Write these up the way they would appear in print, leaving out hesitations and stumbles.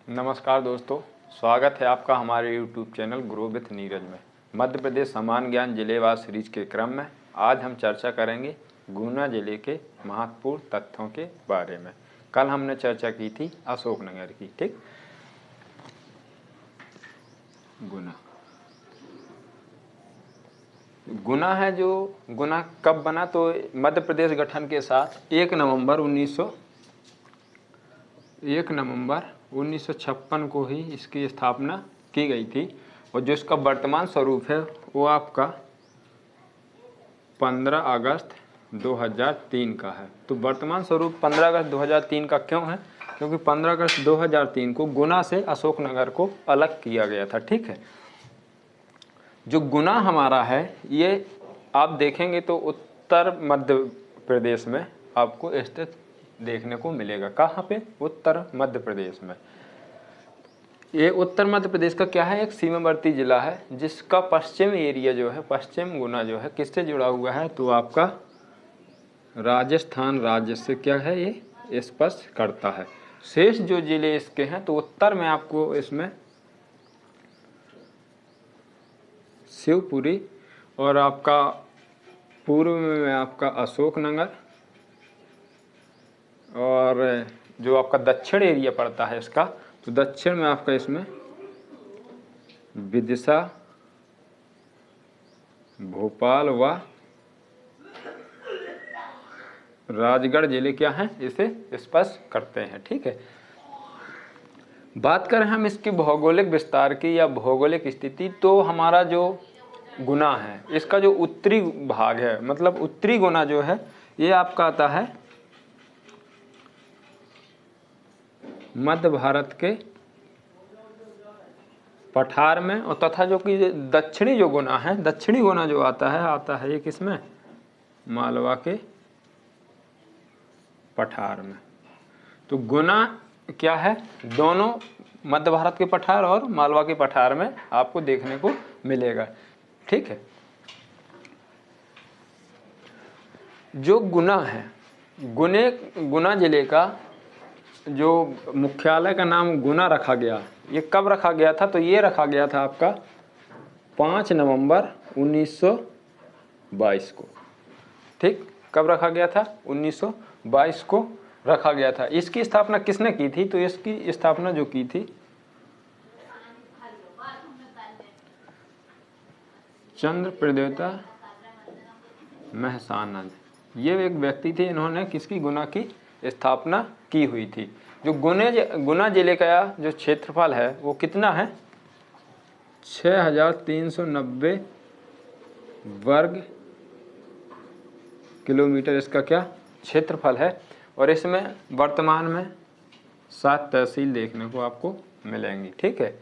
नमस्कार दोस्तों, स्वागत है आपका हमारे YouTube channel grow with Neeraj में। मध्य प्रदेश सामान्य ज्ञान जिलेवार सीरीज के क्रम में आज हम चर्चा करेंगे गुना जिले के महत्वपूर्ण तथ्यों के बारे में। कल हमने चर्चा की थी अशोकनगर की। ठीक, गुना है जो गुना कब बना, तो मध्य प्रदेश गठन के साथ 1 नवंबर 1956 को ही इसकी स्थापना की गई थी। और जो इसका वर्तमान स्वरूप है वो आपका 15 अगस्त 2003 का है। तो वर्तमान स्वरूप 15 अगस्त 2003 का क्यों है? क्योंकि 15 अगस्त 2003 को गुना से अशोकनगर को अलग किया गया था। ठीक है, जो गुना हमारा है ये आप देखेंगे तो उत्तर मध्य प्रदेश में आपको स्थित देखने को मिलेगा। कहाँ पे? उत्तर मध्य प्रदेश में। ये उत्तर मध्य प्रदेश का क्या है, एक सीमावर्ती जिला है जिसका पश्चिम एरिया जो है, पश्चिम गुना जो है किससे जुड़ा हुआ है, तो आपका राजस्थान राज्य से क्या है ये स्पर्श करता है। शेष जो जिले इसके हैं तो उत्तर में आपको इसमें शिवपुरी और आपका पूर्व में आपका अशोकनगर और जो आपका दक्षिण एरिया पड़ता है इसका, तो दक्षिण में आपका इसमें विदिशा, भोपाल व राजगढ़ जिले क्या हैं, इसे स्पर्श करते हैं। ठीक है, बात करें हम इसके भौगोलिक विस्तार की या भौगोलिक स्थिति, तो हमारा जो गुना है इसका जो उत्तरी भाग है, मतलब उत्तरी गुना जो है ये आपका आता है मध्य भारत के पठार में, और तथा जो कि दक्षिणी जो गुना है, दक्षिणी गुना जो आता है ये किसमें, मालवा के पठार में। तो गुना क्या है, दोनों मध्य भारत के पठार और मालवा के पठार में आपको देखने को मिलेगा। ठीक है, जो गुना है, गुना जिले का जो मुख्यालय का नाम गुना रखा गया, ये कब रखा गया था, तो ये रखा गया था आपका 5 नवंबर 1922 को। ठीक, कब रखा गया था, 1922 को रखा गया था। इसकी स्थापना किसने की थी, तो इसकी स्थापना जो की थी चंद्र प्रदेवता महसाना, ये एक व्यक्ति थे, इन्होंने किसकी, गुना की स्थापना की हुई थी। जो गुना जिले का जो क्षेत्रफल है वो कितना है, 6390 वर्ग किलोमीटर इसका क्या क्षेत्रफल है। और इसमें वर्तमान में 7 तहसील देखने को आपको मिलेंगी। ठीक है,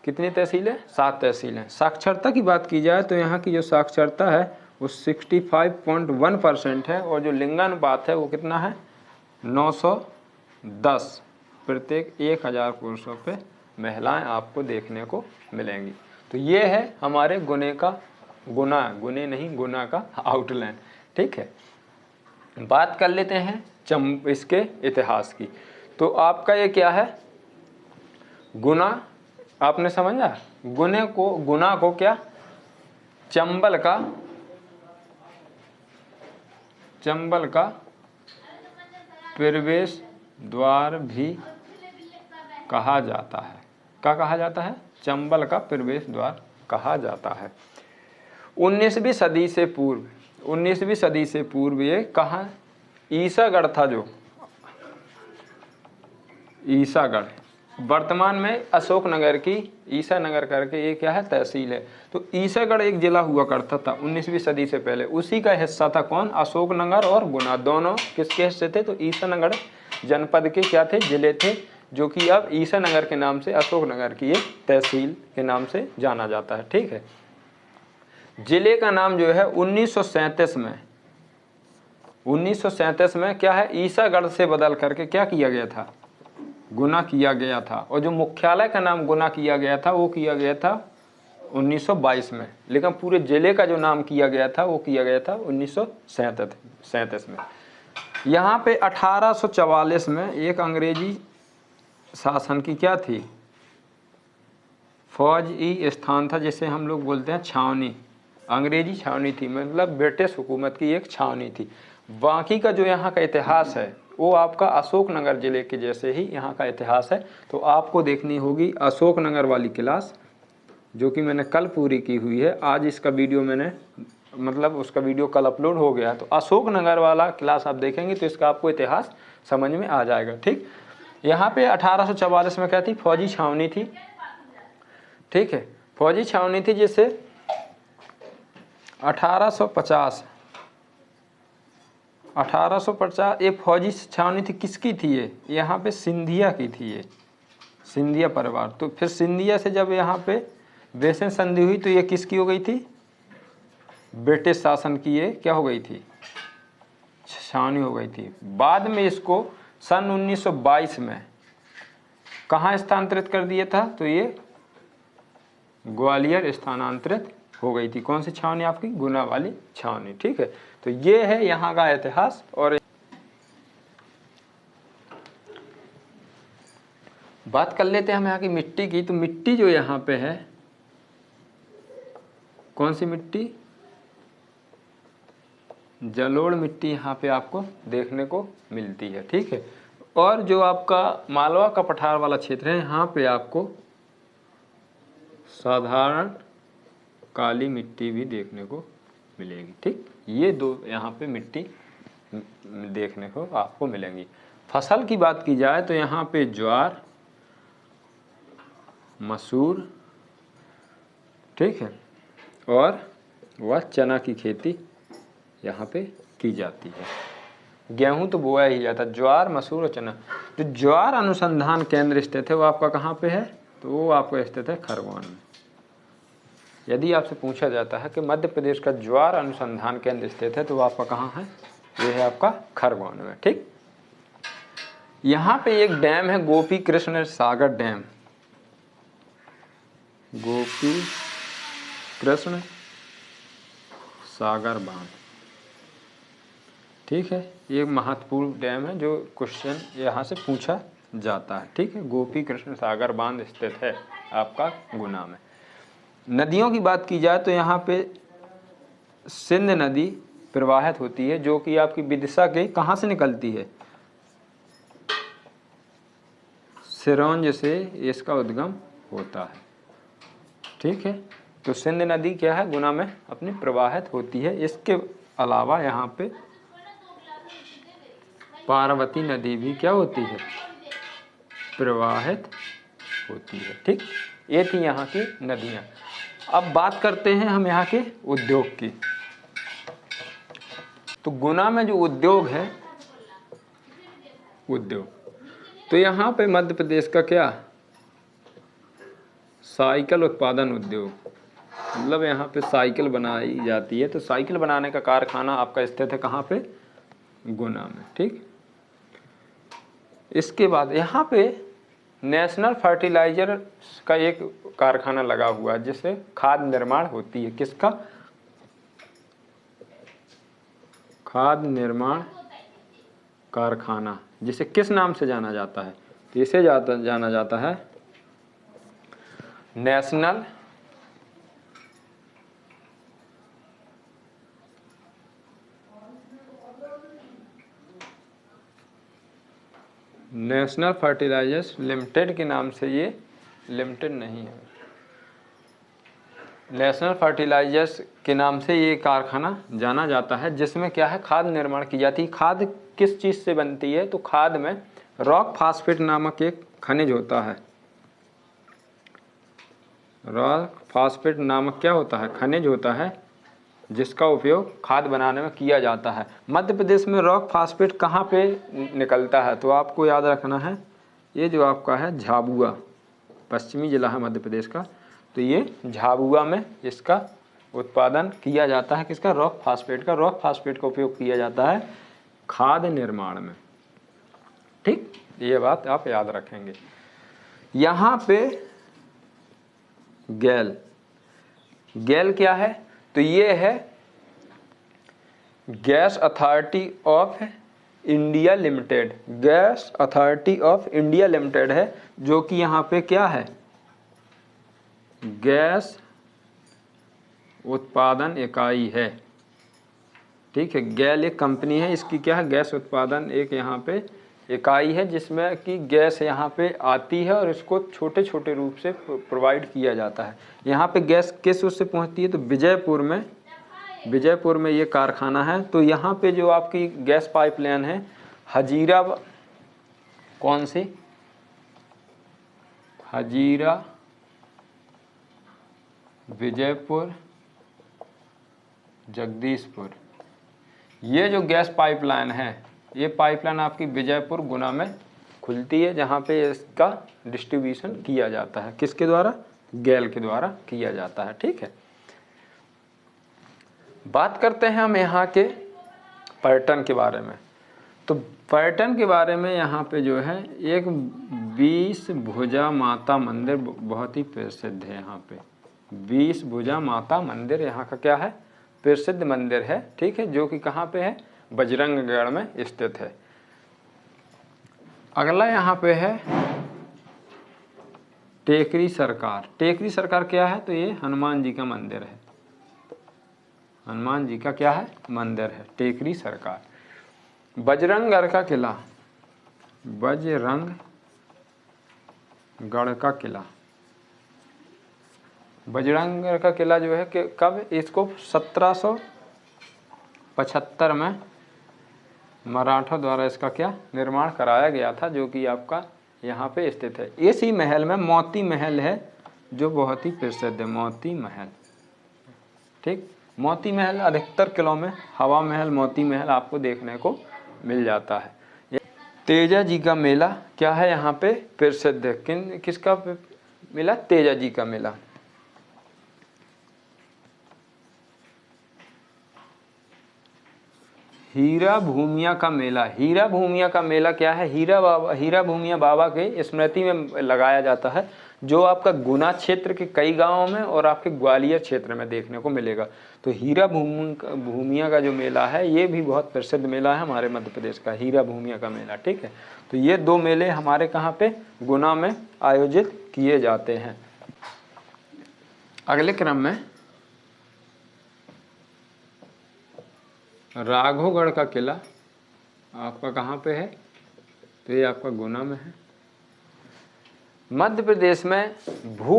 कितनी तहसील है, 7 तहसील हैं। साक्षरता की बात की जाए तो यहाँ की जो साक्षरता है वो 65.1% है, और जो लिंगानुपात है वो कितना है, 910 प्रत्येक 1000 पुरुषों पे महिलाएं आपको देखने को मिलेंगी। तो ये है हमारे गुने का आउटलाइन। ठीक है, बात कर लेते हैं इसके इतिहास की। तो आपका ये क्या है, गुना, आपने समझा, गुना को क्या, चंबल का प्रवेश द्वार भी कहा जाता है। क्या कहा जाता है, चंबल का प्रवेश द्वार कहा जाता है। 19वीं सदी से पूर्व ये कहाँ, ईसागढ़ था, जो ईसागढ़ वर्तमान में अशोकनगर की ईसानगर करके ये क्या है, तहसील है। तो ईसागढ़ एक जिला हुआ करता था 19वीं सदी से पहले, उसी का हिस्सा था कौन, अशोकनगर और गुना, दोनों किसके हिस्से थे, तो ईसानगर जनपद के क्या थे, जिले थे, जो कि अब ईसानगर के नाम से अशोकनगर की एक तहसील के नाम से जाना जाता है। ठीक है, जिले का नाम जो है 1937 में क्या है, ईसागढ़ से बदल करके क्या किया गया था, गुना किया गया था। और जो मुख्यालय का नाम गुना किया गया था वो किया गया था 1922 में, लेकिन पूरे जिले का जो नाम किया गया था वो किया गया था 1937 में। यहाँ पे 1844 में एक अंग्रेजी शासन की क्या थी, फौजी स्थान था, जिसे हम लोग बोलते हैं छावनी, अंग्रेजी छावनी थी, मतलब ब्रिटिश हुकूमत की एक छावनी थी। बाकी का जो यहाँ का इतिहास है वो आपका अशोकनगर ज़िले के जैसे ही यहाँ का इतिहास है। तो आपको देखनी होगी अशोकनगर वाली क्लास, जो कि मैंने कल पूरी की हुई है। आज इसका वीडियो मैंने मतलब उसका वीडियो कल अपलोड हो गया, तो अशोकनगर वाला क्लास आप देखेंगे तो इसका आपको इतिहास समझ में आ जाएगा। ठीक, यहाँ पे 1844 में क्या थी, फौजी छावनी थी। ठीक है, फौजी छावनी थी, जिससे 1850 ये फौजी छावनी थी। किसकी थी ये, यहाँ पे सिंधिया की थी, ये सिंधिया परिवार। तो फिर सिंधिया से जब यहाँ पे वेसन संधि हुई तो ये किसकी हो गई थी, ब्रिटिश शासन की ये क्या हो गई थी, छावनी हो गई थी। बाद में इसको सन 1922 में कहाँ स्थानांतरित कर दिया था, तो ये ग्वालियर स्थानांतरित हो गई थी। कौन सी छावनी, आपकी गुना वाली छावनी। ठीक है, तो ये है यहाँ का इतिहास। और बात कर लेते हैं हम यहाँ की मिट्टी की। तो मिट्टी जो यहाँ पे है, कौन सी मिट्टी, जलोढ़ मिट्टी यहाँ पे आपको देखने को मिलती है। ठीक है, और जो आपका मालवा का पठार वाला क्षेत्र है, यहाँ पे आपको साधारण काली मिट्टी भी देखने को मिलेगी। ठीक, ये दो यहाँ पे मिट्टी देखने को आपको मिलेंगी। फसल की बात की जाए तो यहाँ पे ज्वार, मसूर, ठीक है, और वह चना की खेती यहाँ पे की जाती है। गेहूं तो बोया ही जाता, ज्वार, मसूर और चना। जो ज्वार अनुसंधान केंद्र स्थित है वो आपका कहाँ पे है, तो वो आपको स्थित है खरगोन में। यदि आपसे पूछा जाता है कि मध्य प्रदेश का ज्वार अनुसंधान केंद्र स्थित है, तो वो आपका कहाँ है, ये है आपका खरगोन में। ठीक, यहाँ पे एक डैम है, गोपी कृष्ण सागर डैम, गोपी कृष्ण सागर बांध। ठीक है, ये महत्वपूर्ण डैम है जो क्वेश्चन यहाँ से पूछा जाता है। ठीक है, गोपी कृष्ण सागर बांध स्थित है आपका गुना में। नदियों की बात की जाए तो यहाँ पे सिंध नदी प्रवाहित होती है, जो कि आपकी विदिशा के कहाँ से निकलती है, सिरोंज से इसका उद्गम होता है। ठीक है, तो सिंध नदी क्या है, गुना में अपनी प्रवाहित होती है। इसके अलावा यहाँ पे पार्वती नदी भी क्या होती है, प्रवाहित होती है। ठीक, ये थी यहाँ की नदियाँ। अब बात करते हैं हम यहाँ के उद्योग की। तो गुना में जो उद्योग है, उद्योग, तो यहाँ पे मध्य प्रदेश का क्या, साइकिल उत्पादन उद्योग, मतलब यहाँ पे साइकिल बनाई जाती है। तो साइकिल बनाने का कारखाना आपका स्थित है कहाँ पे, गुना में। ठीक, इसके बाद यहाँ पे नेशनल फर्टिलाइजर का एक कारखाना लगा हुआ है, जिससे खाद निर्माण होती है। किसका, खाद निर्माण कारखाना, जिसे किस नाम से जाना जाता है, तो इसे जाना जाता है नेशनल फर्टिलाइजर्स लिमिटेड के नाम से। ये लिमिटेड नहीं है, नेशनल फर्टिलाइजर्स के नाम से ये कारखाना जाना जाता है, जिसमें क्या है, खाद निर्माण की जाती है। खाद किस चीज़ से बनती है, तो खाद में रॉक फास्फेट नामक एक खनिज होता है। रॉक फास्फेट नामक क्या होता है, खनिज होता है, जिसका उपयोग खाद बनाने में किया जाता है। मध्य प्रदेश में रॉक फास्फेट कहाँ पे निकलता है, तो आपको याद रखना है, ये जो आपका है झाबुआ, पश्चिमी जिला है मध्य प्रदेश का, तो ये झाबुआ में इसका उत्पादन किया जाता है। किसका, रॉक फास्फेट का। रॉक फास्फेट का उपयोग किया जाता है खाद निर्माण में। ठीक, ये बात आप याद रखेंगे। यहाँ पे गैल, गैल क्या है, तो ये है gas authority of India limited, gas authority of India limited है, जो कि यहाँ पे क्या है, गैस उत्पादन इकाई है। ठीक है, गैल एक कंपनी है, इसकी क्या है, गैस उत्पादन एक यहाँ पे इकाई है, जिसमें कि गैस यहाँ पे आती है और इसको छोटे छोटे रूप से प्रोवाइड किया जाता है। यहाँ पे गैस किस उससे पहुँचती है, तो विजयपुर में ये कारखाना है। तो यहाँ पे जो आपकी गैस पाइपलाइन है, हजीरा, कौन सी, हजीरा, विजयपुर, जगदीशपुर, ये जो गैस पाइपलाइन है, ये पाइपलाइन आपकी विजयपुर गुना में खुलती है, जहाँ पे इसका डिस्ट्रीब्यूशन किया जाता है, किसके द्वारा, गैल के द्वारा किया जाता है। ठीक है, बात करते हैं हम यहाँ के पर्यटन के बारे में। तो पर्यटन के बारे में यहाँ पे जो है एक 20 भुजा माता मंदिर बहुत ही प्रसिद्ध है। यहाँ पे 20 भुजा माता मंदिर यहाँ का क्या है, प्रसिद्ध मंदिर है। ठीक है, जो कि कहाँ पे है, बजरंगगढ़ में स्थित है। अगला यहाँ पे है टेकरी सरकार। टेकरी सरकार क्या है, तो ये हनुमान जी का मंदिर है, हनुमान जी का क्या है, मंदिर है, टेकरी सरकार। बजरंगगढ़ का किला, बजरंगगढ़ का किला, बजरंगगढ़ का किला जो है कि कब, इसको 1775 में मराठों द्वारा इसका क्या निर्माण कराया गया था, जो कि आपका यहाँ पे स्थित है। इसी महल में मोती महल है, जो बहुत ही प्रसिद्ध है, मोती महल। ठीक, मोती महल अधिकतर किलों में हवा महल, मोती महल आपको देखने को मिल जाता है। तेजा जी का मेला क्या है, यहाँ पे प्रसिद्ध है। किसका मेला, तेजा जी का मेला। हीरा भूमिया का मेला, हीरा भूमिया का मेला क्या है, हीरा भूमिया बाबा के स्मृति में लगाया जाता है, जो आपका गुना क्षेत्र के कई गांवों में और आपके ग्वालियर क्षेत्र में देखने को मिलेगा। तो हीरा भूमिया का जो मेला है, ये भी बहुत प्रसिद्ध मेला है हमारे मध्य प्रदेश का, हीरा भूमिया का मेला। ठीक है, तो ये दो मेले हमारे कहाँ पे, गुना में आयोजित किए जाते हैं। अगले क्रम में राघवगढ़ का किला आपका कहाँ पे है, तो ये आपका गुना में है। मध्य प्रदेश में भू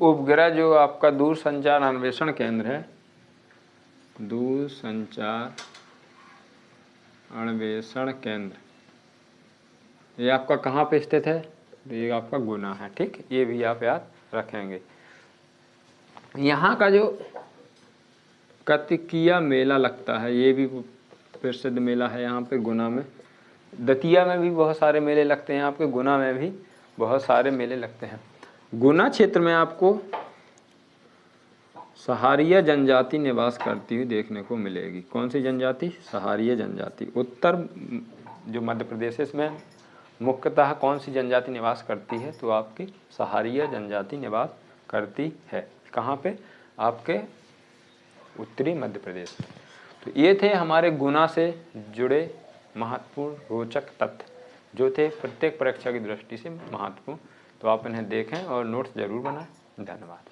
उपग्रह जो आपका दूरसंचार अन्वेषण केंद्र है, दूरसंचार अन्वेषण केंद्र, ये आपका कहाँ पे स्थित है, तो ये आपका गुना है। ठीक, ये भी आप याद रखेंगे। यहाँ का जो कतिकिया मेला लगता है, ये भी प्रसिद्ध मेला है यहाँ पे गुना में। दतिया में भी बहुत सारे मेले लगते हैं, आपके गुना में भी बहुत सारे मेले लगते हैं। गुना क्षेत्र में आपको सहारिया जनजाति निवास करती हुई देखने को मिलेगी। कौन सी जनजाति, सहारिया जनजाति। उत्तर जो मध्य प्रदेश है, इसमें मुख्यतः कौन सी जनजाति निवास करती है, तो आपकी सहारिया जनजाति निवास करती है। कहाँ पे, आपके उत्तरी मध्य प्रदेश। तो ये थे हमारे गुना से जुड़े महत्वपूर्ण रोचक तथ्य, जो थे प्रत्येक परीक्षा की दृष्टि से महत्वपूर्ण। तो आप इन्हें देखें और नोट्स जरूर बनाएं। धन्यवाद।